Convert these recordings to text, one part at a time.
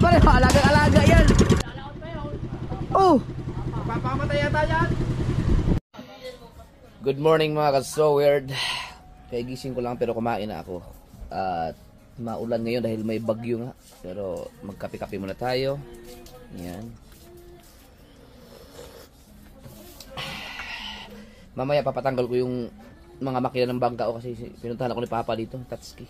pa rin. Alaga-alaga yan. Oh. Papamatay yata yan. Good morning mga ka-so weird. Kaya gising ko lang pero kumain na ako. At maulan ngayon dahil may bagyo nga. Pero magkape-kape muna tayo. Yan. Mamaya papatanggal ko yung mga makina ng bangka ko kasi pinuntahan ako ni Papa dito, Tatsuki.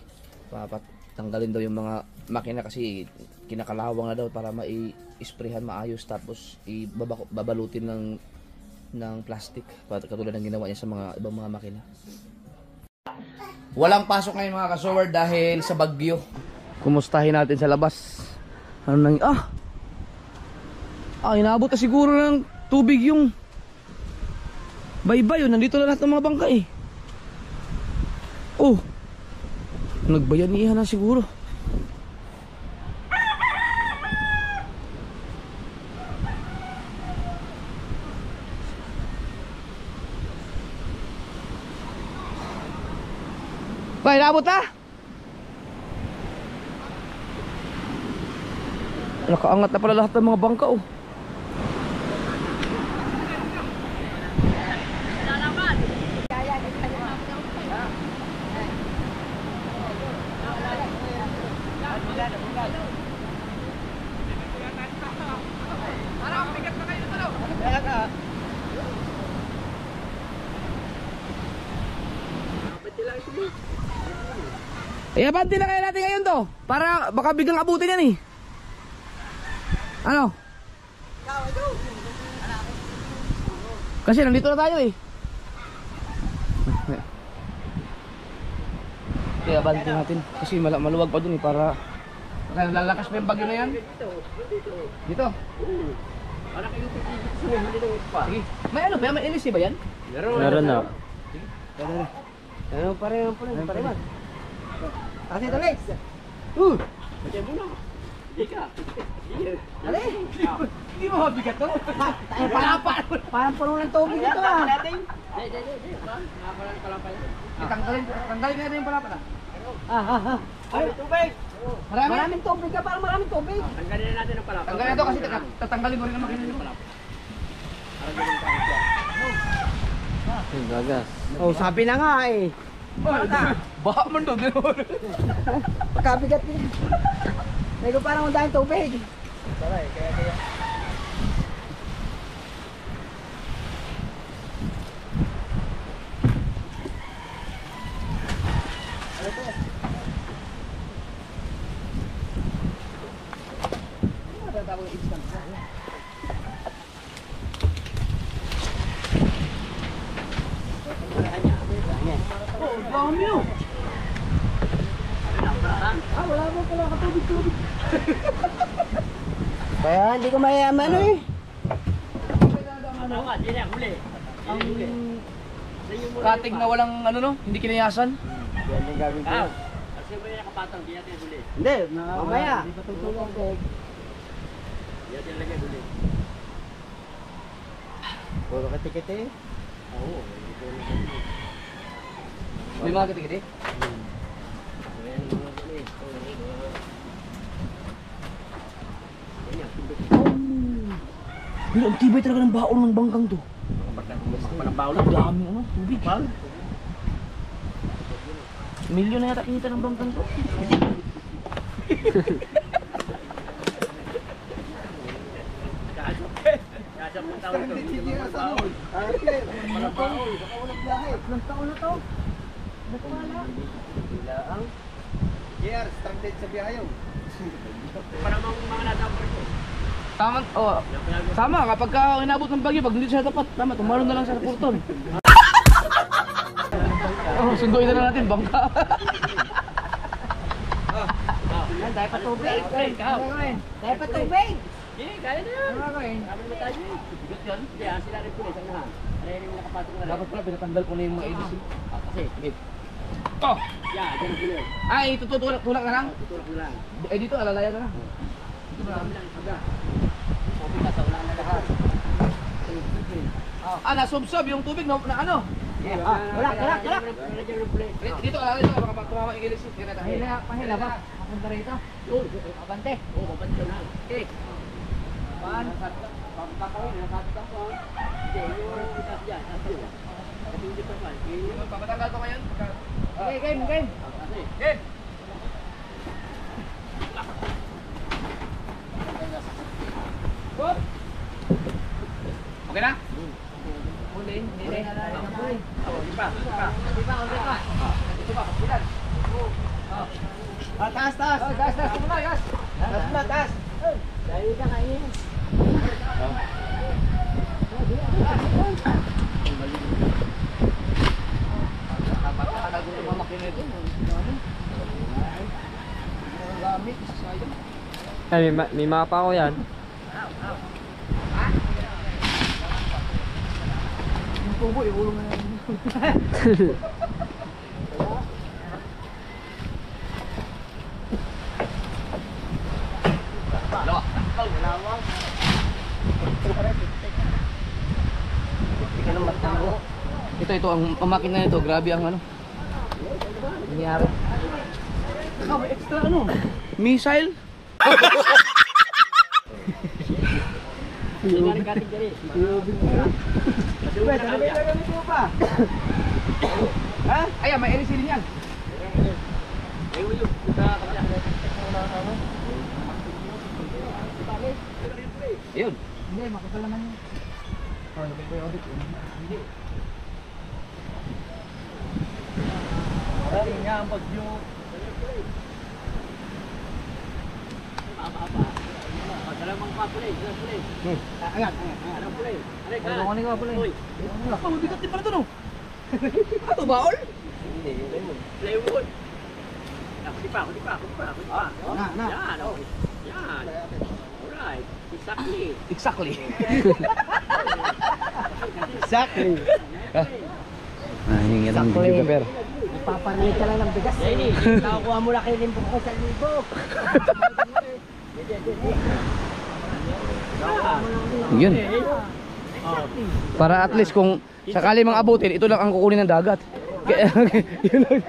Papatanggalin daw yung mga makina kasi kinakalawang na daw para mai-sprayhan maayos tapos babalutin ng plastic katulad ng ginawa niya sa mga ibang mga makina. Walang pasok ngayon mga ka-sower dahil sa bagyo. Kumustahin natin sa labas. Ano nang inabot na siguro ng tubig yung baybay. Nandito na lahat ng mga bangka eh. Oh, nagbayanihan na siguro. Bay, nabot na? Nakaangat na pala lahat ng mga bangka oh. Abanti na kaya natin ngayon to para baka biglang abutin yan eh. Ano? Kasi nandito na tayo eh. Kaya abanti natin kasi maluwag pa dun eh para lalakas pa yung bagyo na yan. Dito? Sige. May ano ba? May LC ba yan? Meron na. Ano pareho man. Kasi ito Lex. Macam muna. Hindi ka. Ale. Hindi mo mabigat to. Palapa. Parang puno ng tubig ito ah. Tanggalin natin yung palapa na. Ay, tubig. Maraming tubig ka, parang maraming tubig. Tanggalin na natin ang palapa. Tanggalin na ito kasi tatanggalin ko rin ang makina yung palapa. Gagas. Oh, sabi na nga eh. Baha man doon. Pagkabigat din. May ko parang undahin tubig. Saray, kaya. Wala mo pala katubig-tubig. Kaya hindi ko mayaman ano eh. Katig na walang ano no, hindi kinayasan. Yan yung gagawin ko. Kasi mo yung nakapatang, di natin huli. Hindi, mamaya. Hindi pa tutulong ko. Di natin lagay huli. Puro kati-kati. Oo. May mga kiti-kiti. Pero ang tibay talaga ng baon ng bangkang to. Ang baon Ang dami ano, tubig. Milyon na yata kinita ng bangkang to. Kasap ng taon ito. Ate, mga baon. Baka walang biyahe. Ilang taon na to? Bilaang. JR, stranded sa biyahe yun. Para mga nadamper ko. Tama, oh. Tama, kapag inabot ng bagyo, pag hindi siya tapat, tama, tumalon na lang sa porton. Oh, sunduin na lang natin, bangka. Yan, dahil pa tubig. Dahil pa tubig. Hindi, kaya na yan. Sabi mo tayo eh. Bigot yan. Hindi, sila rin pulis. Ano ha? Ano yung nakapatong na rin? Dapat pala, pinatanggal ko na yung mga edis. Kasi, Oh! yeah, dyan ang pulis. Ay, tutulak na lang. Tutulak na lang. Eh, dito, alalaya na lang. Dito na kami lang isaga. Sabi ka, sa ulang na lahat. Nasubsob yung tubig na ano? Wala. Dito, alalaya na, baka tumama yung edis. Pahila ba? papunta rito. Yun, abante. Oo, abante na. Okay. Pan. Papakawin, nakakita ko. Hindi, yung itas dyan. Kasi hindi pa pan. Papatanggal ko ngayon. Okay, game. Game! Good! Okay na? Huli, hindi. Di pa. Ito pa, kapilan. Taas. Gas, tumulay, gas! Taas. Dahil ka kain. Napakatagal ko itong mga makina ito. Gamit, sayang. Ay, may mapa ko yan. Yung tubo, iulong na yan. Ito ang makina nito, grabe ang ano. Nangyari. May extra ano? Missile? Gamit mo pa. Ha? Ayan, may elisilin yan. Ayun. Hindi, makapal naman yun. Oh, lagay ko yung audit. Hindi. Ay, nga ang bagyo. Dalamang papulay. Angat. Dalamang pulay. Ano nga pala eh? Oh, bigat din pala ito, no? Ito, baol? Plywood. Huli pa. Na. Yan, okay. Yan. Alright. Exactly. Exactly. Exactly. Hingi ng video ka, pero. Paparinig ka lang ng bigas. Jenny, nakakuha mo na kayo rin po sa libo. Yun. Para at least kung sakali mga abutin, ito lang ang kukunin ng dagat. Yun lang.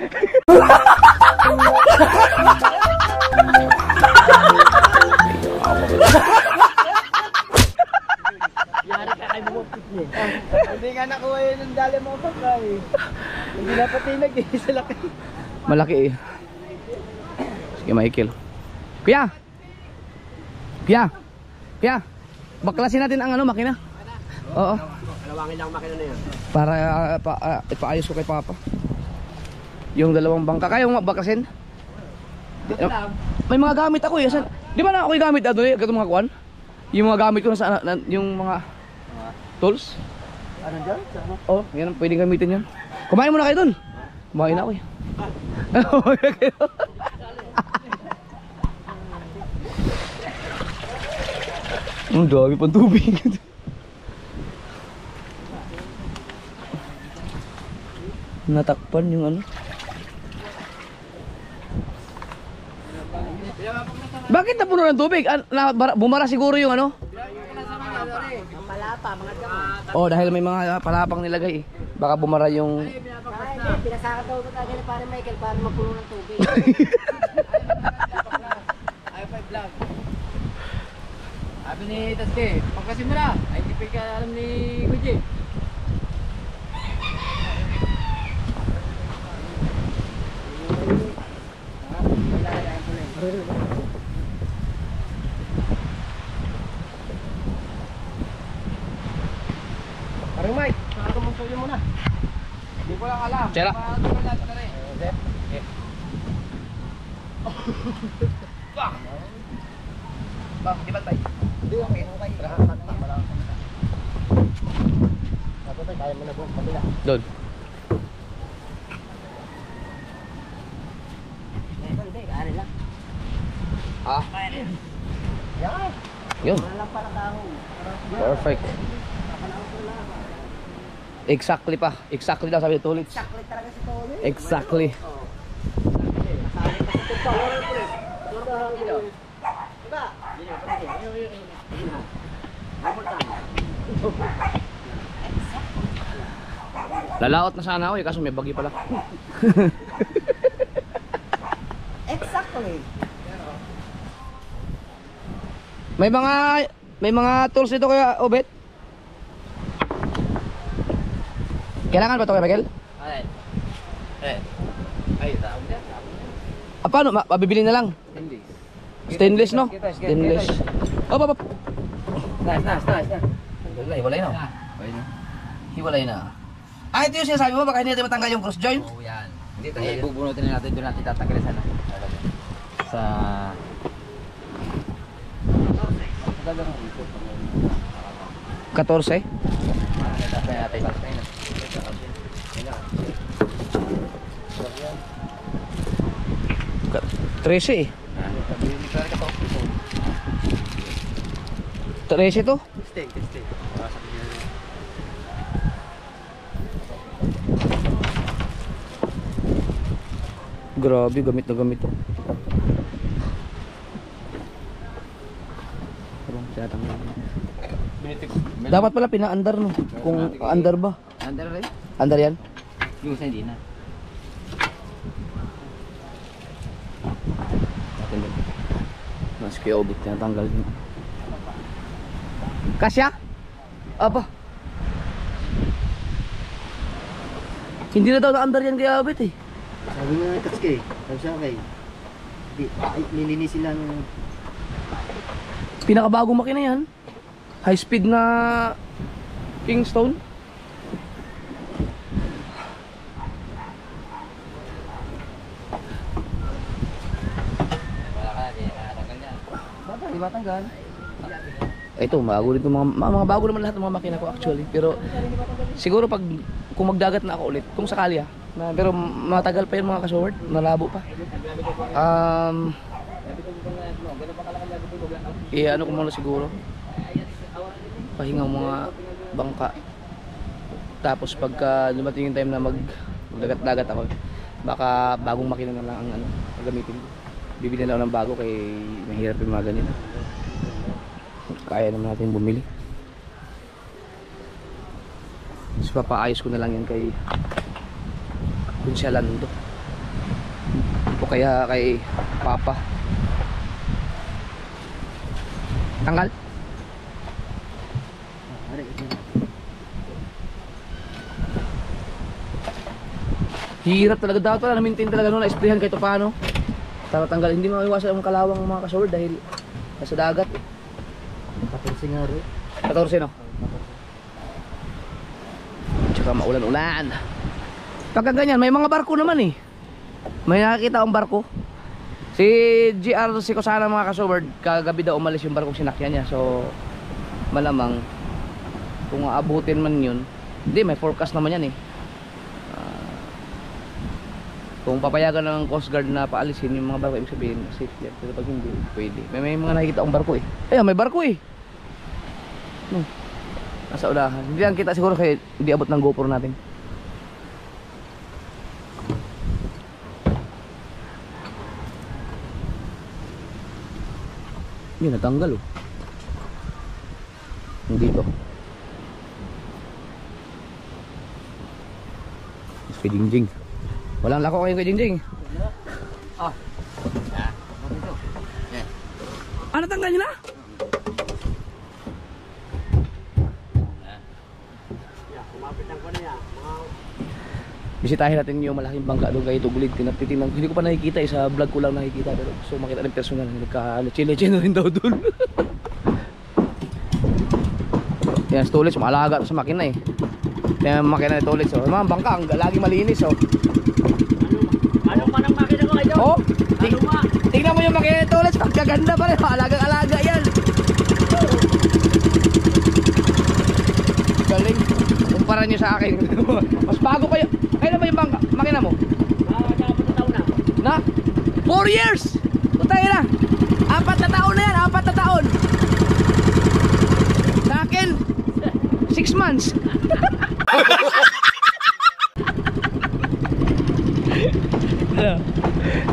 Yari ka kay bumupit niya. Hindi nga nakuha yun ng dali mo pa eh. Hindi na patinag eh, sa laki. Malaki eh. Sige, Michael. Kuya! Baklasin natin ang ano, makina. Oo. Kalawangin lang makina na yan. Para ipaayos ko kay Papa. Yung dalawang bangka. Kaya mo baklasin? May mga gamit ako eh. Di ba na ako'y gamit ano eh? Katong mga kuwan? Yung mga gamit ko sa yung mga tools. Ano dyan? Ano? Oh, yan ang pwedeng gamitin yun. Kumain muna kayo dun. Kumain na ako eh. Ang dami pang tubig. Natakpan yung ano. Bakit napuno ng tubig? Bumara siguro yung ano? Malapa, mga damo. Oh, dahil may mga palapang nilagay eh. Baka bumara yung... Pinasaka daw ito tayo para Michael para mapuno ng tubig. Ayaw pa vlog. Sabi ni Taske, pagkasin mo na. Ay, hindi pa alam ni Kuji. Parang Mike, nakaka mong tuloy mo na. Hindi ko lang alam. Tira. Di ba tayo? Hindi, okay. Ako tayo, kaya mo na buong kabila. Doon. Hindi, kaya lang. Ah, Yan. yun. Walang para kahong. Perfect. Exactly pa. Exactly daw sabi ni Tulits. Saklit talaga si Tony. Exactly. Lalaot na sana ako eh, kaso may bagyo pala. Exactly. May mga tools dito kaya Obet? Kailangan ba ito kay Michael? Ay, tao niya. Paano? Mabibili na lang? Hindi. Stainless, no? Stainless. Oh, pap. Nice. Hiwalay na. Hiwalay na. Ah, ito yung sinasabi mo, baka hindi natin matanggal yung cross joint? Oo, yan. Hindi tayo. Ay, bubunutin na natin, doon natin tatanggalin sana. Sa... Dagang dito. 14? Tatay natin. 13 eh. 13 to? Stay. Grabe, gamit na gamit to. Dapat pala pina-under no. Kung under ba? Under rin? Under yan? Yung isa hindi na. Natin din. Mas kuya ubit tinatanggal din. Kasya? Aba. Hindi na daw na-under yan kaya ubit eh. Sabi nga ng Tatsuki, sabi sa akin, nilinisin lang. Pinakabagong makina yan. High speed na Kingston. Wala ka na, di natanggal yan. Di matanggal. Ito, bago rin itong mga bago naman lahat ng mga makina ko actually. Pero siguro pag kung magdagat na ako ulit, kung sakali pero matagal pa yun mga kasword, malabo pa. Ano ko muna siguro. Pahinga mga bangka. Tapos pagka dumating yung time na magdagat-dagat ako, baka bagong makina na lang ang gagamitin ko. Bibili na lang ng bago kay mahirap yung mga ganito. Kaya naman natin bumili. Tapos papaayos ko na lang yan kay Kunshalando o kaya kay Papa. Tanggal. Hirap talaga, dapat pala na-maintain talaga no, na-sprayhan kahit paano. Para tanggal, hindi maiwasan ang kalawang mga kasword dahil nasa dagat. 14 nga rin. 14 no? Tsaka maulan-ulan. Pagka ganyan, may mga barko naman eh. May nakakita akong barko. Si GRC ko sana mga kasword, kagabi daw umalis yung barkong sinakyan niya. So, malamang kung aabutin man yun, hindi, may forecast naman yan eh. Kung papayagan ng Coast Guard na paalisin yung mga barko, ibig sabihin safe yan. Pero pag hindi, pwede. May mga nakikita akong barko eh. Ayun, may barko eh. Nasa unahan. Hindi lang kita siguro kaya hindi abot ng GoPro natin. Yun, natanggal oh. Hindi to. Mas kay Jingjing. Walang lako kayo kay Jingjing. Natanggal nyo na? Bisitahin natin yung malaking bangka doon kay Tugulid. Tinitingnan, hindi ko pa nakikita eh, sa vlog ko lang nakikita. Pero gusto makita ng personal, nagka-leche-leche na rin daw doon. Yan, Stolitz, maalaga sa makina eh. Yan ang makina ni Stolitz. So, mga bangka, lagi malinis oh. Ano pa ng makina ko kayo? Oh, tingnan mo yung makina ni Stolitz, kaganda pa rin. Alagang-alaga yan. Galing. Kumpara nyo sa akin. Mas bago pa yun. Kailan ba yung bangka, makina mo? Nakapatataw na. Na? 4 years! Putay na! 4 na taon na yan! 4 na taon! Sa akin, 6 months!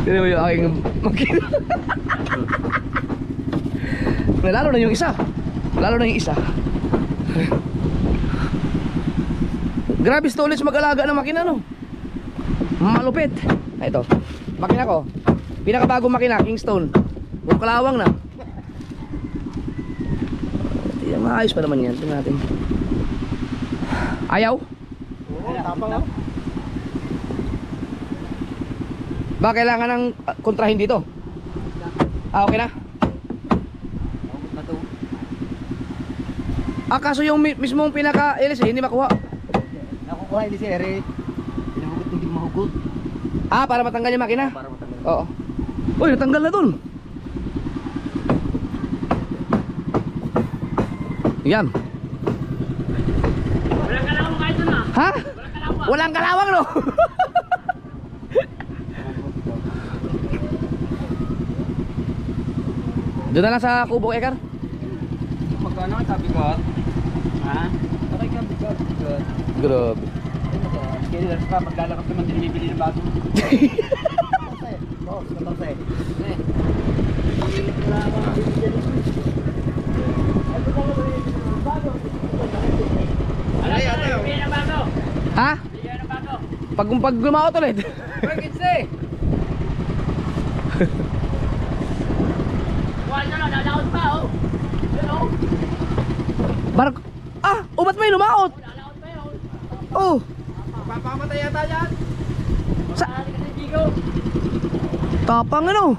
Tignan mo yung aking makina. Lalo na yung isa. Lalo na yung isa. Grabe Stolitz mag-alaga ng makina no. Malupit. Ito. Makina ko. Pinakabagong makina, Kingston. Puro kalawang na. maayos pa naman yan. Tingnan natin. Ayaw? Oo, tapang oh. Ba, kailangan ng kontrahin dito? Ah, okay na? Maubot na to. Ah, kaso yung mismong pinaka-LS hindi makuha. Nakukuha hindi si Eric. Pinahugot hindi mahugot. Ah, para matanggal yung makina? Para matanggal. Oo. Uy, natanggal na dun. Yan. Walang kalawang kahit doon ah. Ha? Walang kalawang. Walang kalawang, no? Doon na lang sa kubo, Ekar. Magkano ang sabi ko? Ha? Okay ka, bigat. Grabe. Kaya ka, maglalakap naman din bibili ng bago. Oo, 14. Ay, ate. Bibili ng bago. Ha? Bibili ng bago. Pag lumaot ulit. Bakit si? Wala na, lalaot pa oh. Hello? Bark. Ah, ba't may lumaot? Lalaot pa yun. Oh. Papamatay yata yan. Sa Sa ka ng Jigo. tapang ano?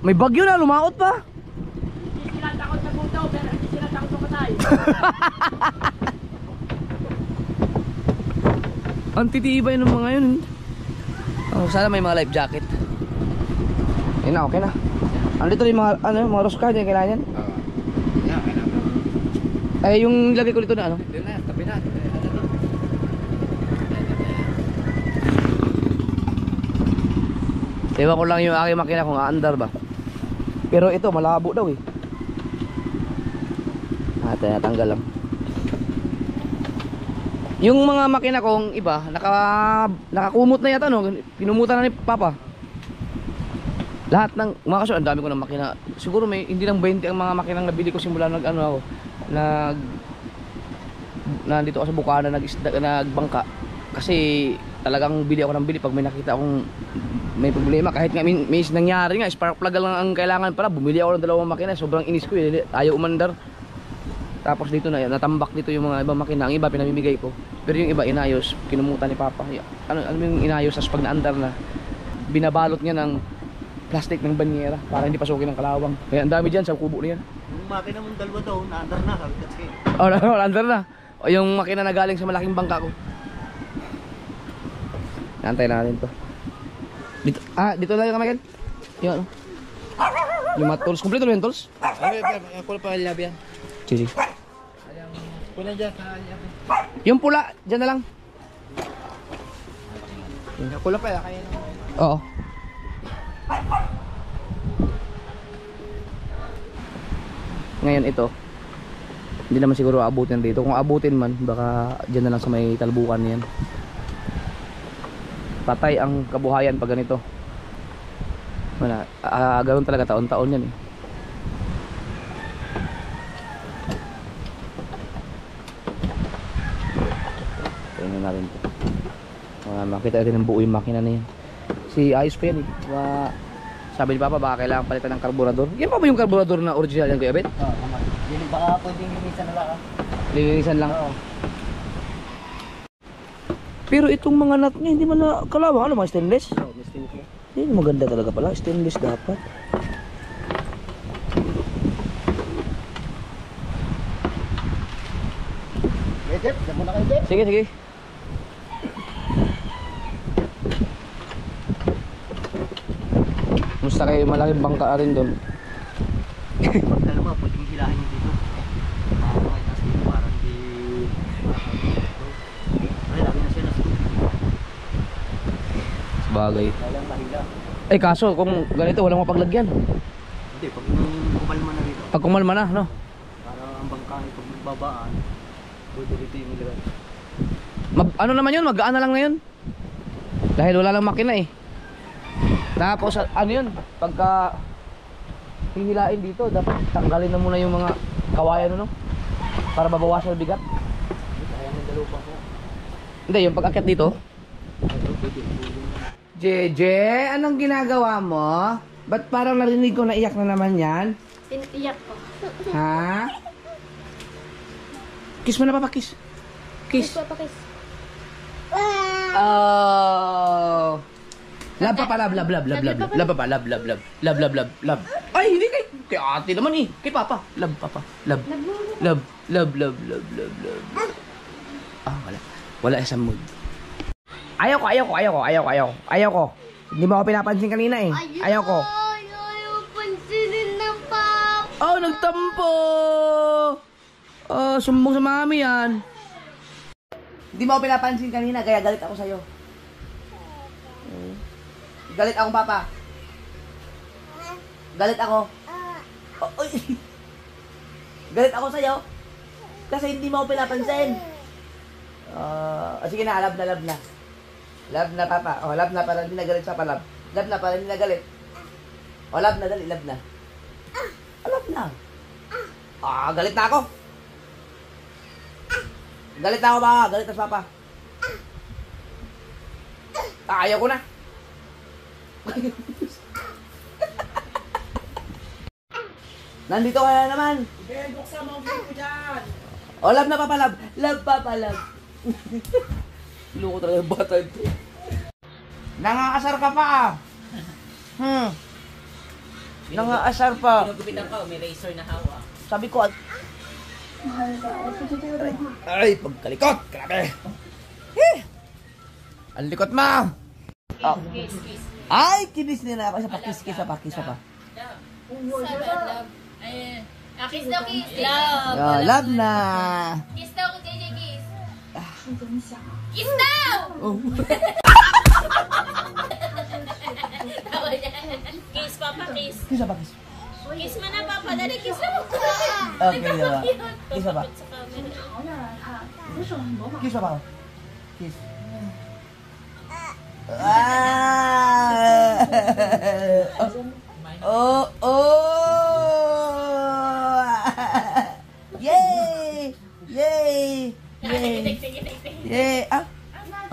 May bagyo na, lumaot pa. Hindi sila takot sa mundo, pero hindi sila takot sa patay. Ang titibay ng mga yun. Oh, sana may mga life jacket. Ayun na, okay na. Andito rin mga, mga rosca, hindi kailangan yan. Yeah, kailangan. Ay, yung lagay ko dito na ano? Doon na, tabi na. Ewan ko lang yung aking makina kung aandar ba. Pero ito, malabo daw eh. Natanggal lang. Yung mga makina kong iba, nakakumot na yata, no? Pinumutan na ni Papa. Lahat ng mga kaso, ang dami ko ng makina. Siguro may hindi lang 20 ang mga makinang nabili ko simula ako. Nandito ako sa Bukana, nagbangka. Kasi talagang bili ako ng bili pag may nakita akong may problema. Kahit nga may nangyari nga, spark plug lang ang kailangan pala. Bumili ako ng 2 makina, sobrang inis ko eh. Ayaw umandar. Tapos dito na, natambak dito yung mga ibang makina. Ang iba pinamimigay ko. Pero yung iba inayos, kinumutan ni Papa. Ano yung inayos, tapos pag naandar na, binabalot niya ng plastic ng banyera para hindi pasukin ng kalawang. Kaya ang dami dyan sa kubo na yan. Yung makina mong dalawa daw, naandar na, sabi kasi. Oh, naandar na. O yung makina na galing sa malaking bangka ko. Naantay natin to. Dito, dito lang yung kamakin. Yung ano? Yung mga tools. Kompleto ba yung tools? Ako pa labi yan. Sige. Pula dyan sa labi. Yung pula, dyan na lang. Ako pa yan, kaya naman. Oo. Ngayon ito, hindi naman siguro abutin dito. Kung abutin man, baka dyan na lang sa may talbukan yan. Patay ang kabuhayan pag ganito. Wala, ganoon talaga taon-taon yan eh. Tingnan natin ito. Makita natin ng buo yung makina na yan. Si ayos pa yan eh. Sabi ni Papa baka kailangan palitan ng karburador. Yan pa ba yung karburador na original yan, Kuya Bet? Oo, tama. Yun, baka pwedeng linisan na lang. Lilinisan lang. Oo. Pero itong mga nut niya hindi man na kalawang. Ano mga stainless? Oo, gusto nyo. Yan maganda talaga pala. Stainless dapat. Jeff, dyan muna kayo, Jeff. Sige, sige. Musta kayo malaking bangka rin doon? Pag dalawa, pwedeng hilahin nyo dito. Makakakay kasi parang di... Ay, lagi na siya na Bagay. Walang mahila. Eh kaso kung ganito walang mapaglagyan. Hindi, pag kumalma na rito. Pag kumalma na, no? Para ang bangkahe, pag magbabaan, pwede rito yung ilagay. Ano naman yun? Magaan na lang na yun. Dahil wala lang makina eh. Tapos ano yun? Pagka hihilain dito, dapat tanggalin na muna yung mga kawayan, no? Para mabawasan ang bigat. Kaya ng dalawa pa ko. Hindi, yung pag-akyat dito. Jeje, anong ginagawa mo? Ba't parang narinig ko na iyak na naman yan? Iyak ko. Ha? Kiss mo na, Papa. Kiss. Kiss. Papakis. Oh. Love, Papa. Love, love, love, love, love. Love, Papa. Love, love, love. Love, love, love, love. Ay, hindi kay ate naman eh. Kay Papa. Love, Papa. Love. Love, love, love, love, love, love. Ah, wala. Wala isang mood. Ayaw ko. Hindi mo ako pinapansin kanina eh. Ayaw ko. Ayaw pansinin ng papa. Oh, nagtampo! Oh, sumbong sa mami yan. Hindi mo ako pinapansin kanina, kaya galit ako sa'yo. Galit akong papa. Galit ako. Oh, oy. Galit ako sa'yo. Kasi hindi mo ako pinapansin. Sige na, love na. Love na, Papa. Oh, love na, para hindi na galit, Papa, love. Love na, para hindi na galit. Oh, love na, dali, love na. Oh, love na. Ah, galit na ako. Galit na ako, Papa. Galit na si Papa. Ayaw ko na. Nandito ka na naman. Buksan mo ang video dyan. Oh, love na, Papa, love. Love, Papa, love. Loko talaga yung bata ito. Nangaasar ka pa. Nangaasar pa. Pinugupitan ka, may razor na hawa. Sabi ko, ay, pagkalikot. Grabe. Ang likot mo. Oh. Kiss. Ay, kinis nila ako. Isa pa, kiss pa. Love. Ayan. Kiss daw, kiss. Love. Oh, love na. Kiss daw, JJ, kiss. Kiss daw! Oh. Kiss, Papa, kiss. Kiss pa, kiss. Kiss mo na, Papa. Dali, kiss mo. Okay, diba? Kiss pa. Sa camera. Kiss pa. Kiss. Ah! Oh! Yay! Yay! Yay! Yay! Ah!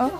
Oh!